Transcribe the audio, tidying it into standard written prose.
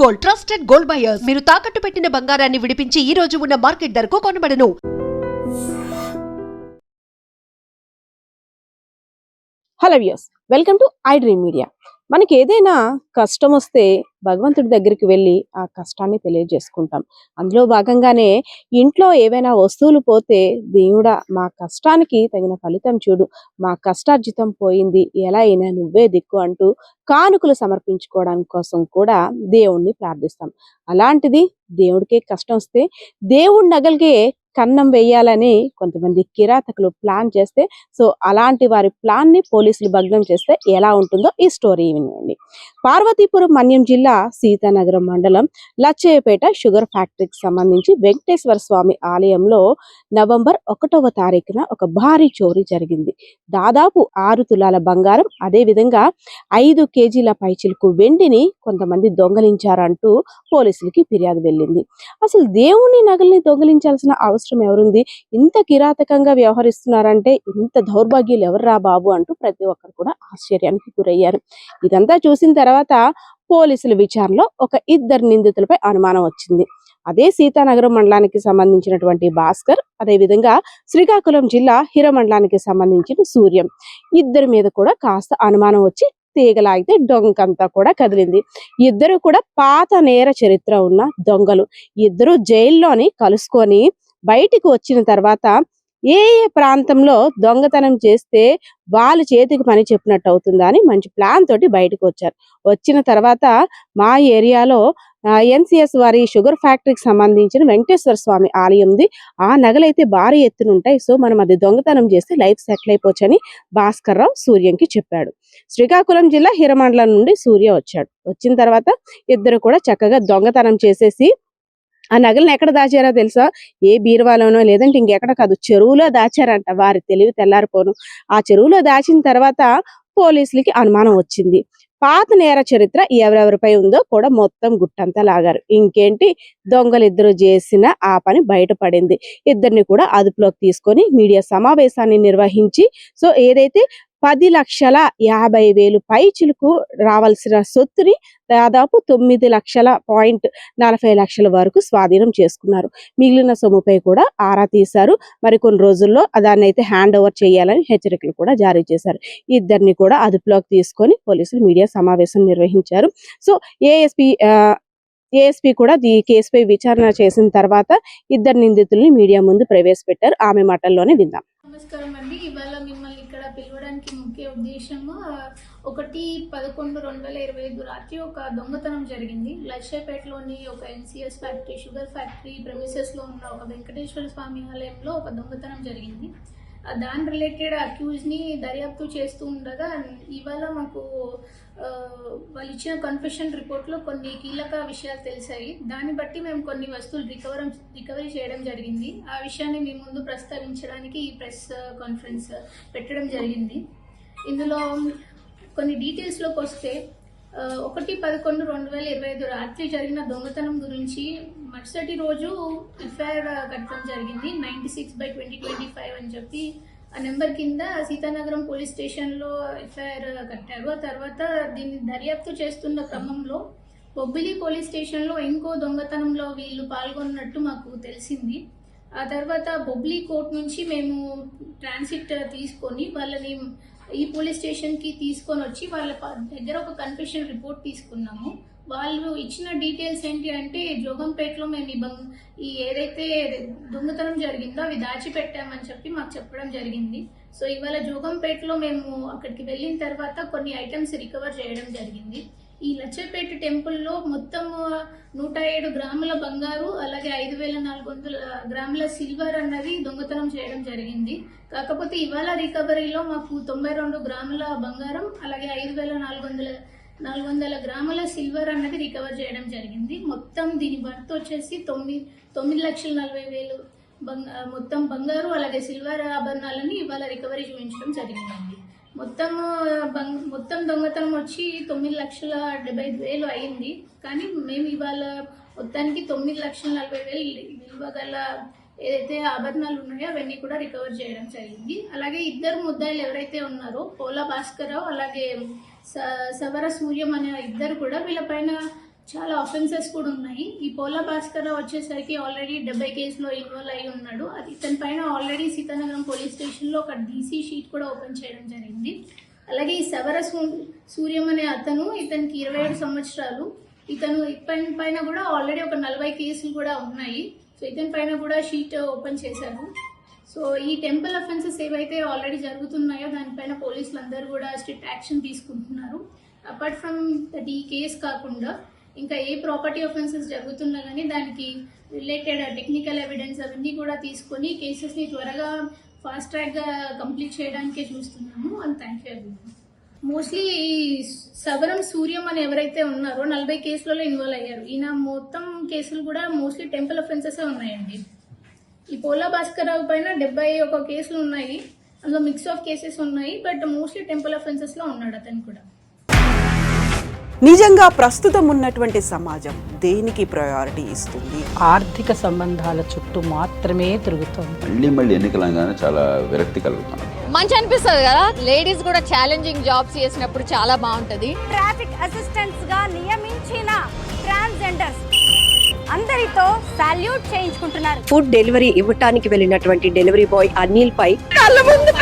Gold, trusted gold buyers. మీరు తాకట్టు పెట్టిన బంగారాన్ని విడిపించి ఈ రోజు ఉన్న మార్కెట్ ధరకు కొనబడను. Hello viewers, welcome to I dream media. మనకి ఏదైనా కష్టం వస్తే భగవంతుడి దగ్గరికి వెళ్ళి ఆ కష్టాన్ని తెలియజేసుకుంటాం. అందులో భాగంగానే ఇంట్లో ఏవైనా వస్తువులు పోతే, దేవుడా మా కష్టానికి తగిన ఫలితం చూడు, మా కష్టార్జితం పోయింది, ఎలా అయినా నువ్వే దిక్కు అంటూ కానుకలు సమర్పించుకోవడానికి కోసం కూడా దేవుణ్ణి ప్రార్థిస్తాం. అలాంటిది దేవుడికే కష్టం వస్తే దేవుడి నగలికే కన్నం వేయాలని కొంతమంది కిరాతకులు ప్లాన్ చేస్తే, సో అలాంటి వారి ప్లాన్ ని పోలీసులు భగ్నం చేస్తే ఎలా ఉంటుందో ఈ స్టోరీ వినండి. పార్వతీపురం మన్యం జిల్లా సీతానగరం మండలం లచ్చయ్యపేట షుగర్ ఫ్యాక్టరీకి సంబంధించి వెంకటేశ్వర స్వామి ఆలయంలో నవంబర్ 1వ తారీఖున ఒక భారీ చోరీ జరిగింది. దాదాపు 6 తులాల బంగారం, అదే విధంగా 5 కేజీల పైచిలకు వెండిని కొంతమంది దొంగలించారంటూ పోలీసులకి ఫిర్యాదు వెళ్ళింది. అసలు దేవుని నగల్ని దొంగలించాల్సిన అవసరం ఎవరుంది? ఇంత కిరాతకంగా వ్యవహరిస్తున్నారంటే ఇంత దౌర్భాగ్యులు ఎవర్రా బాబు అంటూ ప్రతి ఒక్కరు కూడా ఆశ్చర్యానికి గురయ్యారు. ఇదంతా చూసిన తర్వాత పోలీసుల విచారణలో ఒక 2 నిందితులపై అనుమానం వచ్చింది. అదే సీతానగరం మండలానికి సంబంధించినటువంటి భాస్కర్, అదే విధంగా శ్రీకాకుళం జిల్లా హిరమండలానికి సంబంధించిన సూర్యం, ఇద్దరి మీద కూడా కాస్త అనుమానం వచ్చి తీగలాగితే డొంకంతా కూడా కదిలింది. ఇద్దరు కూడా పాత నేర చరిత్ర ఉన్న దొంగలు. ఇద్దరు జైల్లోని కలుసుకొని బయటికి వచ్చిన తర్వాత ఏ ప్రాంతంలో దొంగతనం చేస్తే వాళ్ళ చేతికి పని చెప్పినట్టు అవుతుందా అని మంచి ప్లాన్ తోటి బయటకు వచ్చారు. వచ్చిన తర్వాత మా ఏరియాలో ఎన్సిఎస్ వారి షుగర్ ఫ్యాక్టరీకి సంబంధించిన వెంకటేశ్వర స్వామి ఆలయం ఉంది, ఆ నగలైతే భారీ ఎత్తున ఉంటాయి, సో మనం అది దొంగతనం చేస్తే లైఫ్ సెటిల్ అయిపోవచ్చని భాస్కర్ రావు సూర్యంకి చెప్పాడు. శ్రీకాకుళం జిల్లా హిరమండలం నుండి సూర్య వచ్చాడు. వచ్చిన తర్వాత ఇద్దరు కూడా చక్కగా దొంగతనం చేసేసి ఆ నగలను ఎక్కడ దాచారో తెలుసా? ఏ బీరువాలోనో, లేదంటే ఇంకెక్కడ కాదు, చెరువులో దాచారంట. వారి తెలివి తెల్లారిపోను. ఆ చెరువులో దాచిన తర్వాత పోలీసులకి అనుమానం వచ్చింది. పాత నేర చరిత్ర ఎవరెవరిపై ఉందో కూడా మొత్తం గుట్టంతా లాగారు. ఇంకేంటి, దొంగలు ఇద్దరు చేసిన ఆ పని బయటపడింది. ఇద్దరిని కూడా అదుపులోకి తీసుకొని మీడియా సమావేశాన్ని నిర్వహించి, సో ఏదైతే 10,50,000 పైచిలకు రావాల్సిన సొత్తుని దాదాపు 9,40,00,000 వరకు స్వాధీనం చేసుకున్నారు. మిగిలిన సొమ్ముపై కూడా ఆరా తీశారు. మరి కొన్ని రోజుల్లో దాన్ని అయితే హ్యాండ్ ఓవర్ చేయాలని హెచ్చరికలు కూడా జారీ చేశారు. ఇద్దరిని కూడా అదుపులోకి తీసుకొని పోలీసులు మీడియా సమావేశం నిర్వహించారు. సో ఏఎస్పీ కూడా ఈ కేసుపై విచారణ చేసిన తర్వాత ఇద్దరు నిందితుల్ని మీడియా ముందు ప్రవేశపెట్టారు. ఆమె మాటల్లోనే విందాం. నమస్కారం అండి. ఇవాళ మిమ్మల్ని ఇక్కడ పిలవడానికి ముఖ్య ఉద్దేశము 1/11/2025 రాత్రి ఒక దొంగతనం జరిగింది. లక్షపేటలోని ఒక NCS factory, sugar factory premises లో ఉన్న ఒక వెంకటేశ్వర స్వామి ఆలయంలో ఒక దొంగతనం జరిగింది. దాని రిలేటెడ్ అక్యూజ్ ని దర్యాప్తు చేస్తూ ఉండగా ఇవాళ మాకు వాళ్ళు ఇచ్చిన కన్ఫెషన్ రిపోర్ట్ లో కొన్ని కీలక విషయాలు తెలిసాయి. దాన్ని బట్టి మేము కొన్ని వస్తువులు రికవరీ చేయడం జరిగింది. ఆ విషయాన్ని మీ ముందు ప్రస్తావించడానికి ఈ ప్రెస్ కాన్ఫరెన్స్ పెట్టడం జరిగింది. ఇందులో కొన్ని డీటెయిల్స్ లోకి వస్తే 1/11/2025 రాత్రి జరిగిన దొంగతనం గురించి మరుసటి రోజు ఎఫ్ఐఆర్ కట్టడం జరిగింది. 96/2025 అని చెప్పి ఆ నెంబర్ కింద సీతానగరం పోలీస్ స్టేషన్లో ఎఫ్ఐఆర్ కట్టారు. ఆ తర్వాత దీన్ని దర్యాప్తు చేస్తున్న క్రమంలో బొబ్బిలి పోలీస్ స్టేషన్లో ఇంకో దొంగతనంలో వీళ్ళు పాల్గొన్నట్టు మాకు తెలిసింది. ఆ తర్వాత బొబ్బిలి కోర్టు నుంచి మేము ట్రాన్సిట్ తీసుకొని వాళ్ళని ఈ పోలీస్ స్టేషన్కి తీసుకొని వచ్చి వాళ్ళ దగ్గర ఒక కన్ఫెషన్ రిపోర్ట్ తీసుకున్నాము. వాళ్ళు ఇచ్చిన డీటెయిల్స్ ఏంటి అంటే, జోగంపేటలో మేము ఈ ఏదైతే దొంగతనం జరిగిందో అవి దాచిపెట్టామని చెప్పి మాకు చెప్పడం జరిగింది. సో ఇవాళ జోగంపేటలో మేము అక్కడికి వెళ్ళిన తర్వాత కొన్ని ఐటమ్స్ రికవర్ చేయడం జరిగింది. ఈ లచ్చపేట టెంపుల్లో మొత్తం 107 గ్రాముల బంగారు, అలాగే 5,400 గ్రాముల సిల్వర్ అన్నది దొంగతనం చేయడం జరిగింది. కాకపోతే ఇవాళ రికవరీలో మాకు 92 గ్రాముల బంగారం, అలాగే 5,400 గ్రాముల సిల్వర్ అన్నది రికవర్ చేయడం జరిగింది. మొత్తం దీని వర్త్ వచ్చేసి 9,40,40,000 మొత్తం బంగారు అలాగే సిల్వర్ ఆభరణాలని ఇవాళ రికవరీ చూపించడం జరిగిందండి. మొత్తం దొంగతనం వచ్చి 9,70,75,000 అయింది. కానీ మేము ఇవాళ మొత్తానికి 9,40,40,000 విలువ గల ఏదైతే ఆభరణాలు ఉన్నాయో అవన్నీ కూడా రికవర్ చేయడం జరిగింది. అలాగే ఇద్దరు ముద్దాయిలు ఎవరైతే ఉన్నారో పోలా భాస్కర్ రావు అలాగే సవర సూర్యం అనే ఇద్దరు కూడా వీళ్ళపైన చాలా అఫెన్సెస్ కూడా ఉన్నాయి. ఈ పోలా భాస్కర్ వచ్చేసరికి ఆల్రెడీ 70 కేసులో ఇన్వాల్వ్ అయి ఉన్నాడు. అది ఇతని పైన ఆల్రెడీ సీతానగరం పోలీస్ స్టేషన్లో ఒక డీసీ షీట్ కూడా ఓపెన్ చేయడం జరిగింది. అలాగే ఈ సవర సూర్యం అనే అతను, ఇతనికి 27 సంవత్సరాలు. ఇతని పైన కూడా ఆల్రెడీ ఒక 40 కేసులు కూడా ఉన్నాయి. సో ఇతని పైన కూడా షీట్ ఓపెన్ చేశారు. సో ఈ టెంపుల్ అఫెన్సెస్ ఏవైతే ఆల్రెడీ జరుగుతున్నాయో దానిపైన పోలీసులు అందరూ కూడా స్ట్రిక్ట్ యాక్షన్ తీసుకుంటున్నారు. అపార్ట్ ఫ్రమ్ దట్ ఈ కేసు కాకుండా ఇంకా ఏ ప్రాపర్టీ అఫెన్సెస్ జరుగుతున్నా కానీ దానికి రిలేటెడ్ టెక్నికల్ ఎవిడెన్స్ అవన్నీ కూడా తీసుకొని కేసెస్ని త్వరగా ఫాస్ట్ ట్రాక్గా కంప్లీట్ చేయడానికే చూస్తున్నాము. And thank you everyone. Mostly ఈ సవరం సూర్యం అని ఎవరైతే ఉన్నారో 40 కేసులలో ఇన్వాల్వ్ అయ్యారు. ఈయన మొత్తం కేసులు కూడా మోస్ట్లీ టెంపుల్ అఫెన్సెస్ ఉన్నాయండి. ఈ పోలా భాస్కర్ రావు పైన 71 కేసులు ఉన్నాయి. అందులో మిక్స్ ఆఫ్ కేసెస్ ఉన్నాయి. బట్ మోస్ట్లీ టెంపుల్ అఫెన్సెస్లో ఉన్నాడు అతను కూడా. నిజంగా ప్రస్తుతం ఉన్నటువంటి సమాజం దేనికి ప్రయారిటీ ఇస్తుంది? ఆర్థిక సంబంధాల చుట్టూ మాత్రమే తిరుగుతోంది. మళ్ళీ ఎన్నికలంగానే చాలా విరక్తి కలుగుతున్నాం. మంచి అనిపిస్తుంది కదా, లేడీస్ కూడా ఛాలెంజింగ్ జాబ్స్ చేసినప్పుడు చాలా బాగుంటది. ట్రాఫిక్ అసిస్టెంట్స్ గా నియమించిన ట్రాన్స్జెండర్స్ అందరితో సాల్యూట్ చేయించుకుంటున్నారు. ఫుడ్ డెలివరీ ఇవ్వటానికి వెళ్ళినటువంటి డెలివరీ బాయ్ అనిల్ పై కళ్ళ ముందు